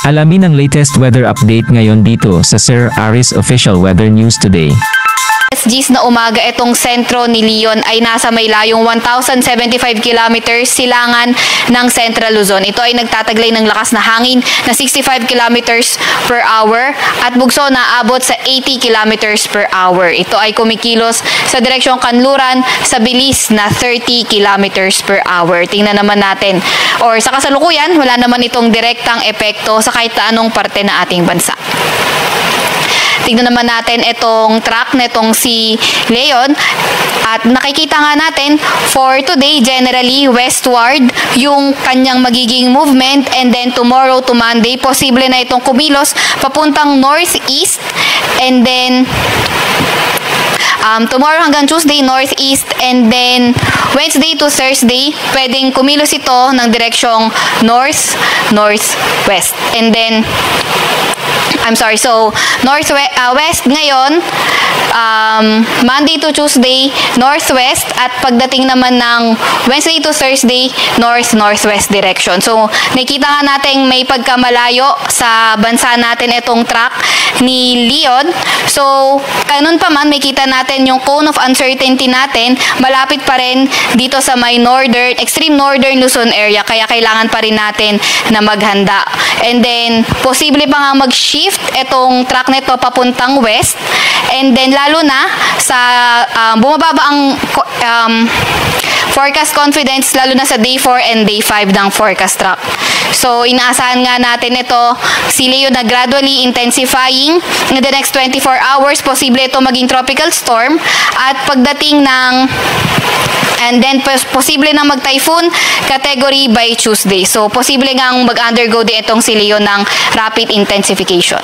Alamin ang latest weather update ngayon dito sa Sir Aris Official Weather News Today. Gis na umaga, itong sentro ni Leon ay nasa may layong 1,075 kilometers silangan ng Central Luzon. Ito ay nagtataglay ng lakas na hangin na 65 kilometers per hour at bugso na abot sa 80 kilometers per hour. Ito ay kumikilos sa direksyong Kanluran sa bilis na 30 kilometers per hour. Tingnan naman natin. Or sa kasalukuyan, wala naman itong direktang epekto sa kahit anong parte na ating bansa. Tignan naman natin itong track na itong si Leon at nakikita nga natin for today generally westward yung kanyang magiging movement, and then tomorrow to Monday posible na itong kumilos papuntang northeast, and then tomorrow hanggang Tuesday, northeast, and then Wednesday to Thursday, pwedeng kumilos ito ng direksyong northwest. And then, so west ngayon, Monday to Tuesday, northwest, at pagdating naman ng Wednesday to Thursday, northwest direction. So, nakita nga natin may pagkamalayo sa bansa natin itong track ni Leon. So, ganun pa man, may kita natin yung cone of uncertainty natin, malapit pa rin dito sa may extreme northern Luzon area, kaya kailangan pa rin natin na maghanda. And then, posible pa nga mag-shift itong track nito papuntang west, and then lalo na sa bumababa ang forecast confidence lalo na sa day 4 and day 5 ng forecast track. So, inaasahan nga natin ito, si Leo na gradually intensifying in the next 24 hours. Posible ito maging tropical storm at pagdating ng posible na mag-typhoon category by Tuesday. So, posible ngang mag-undergo din itong si Leo ng rapid intensification.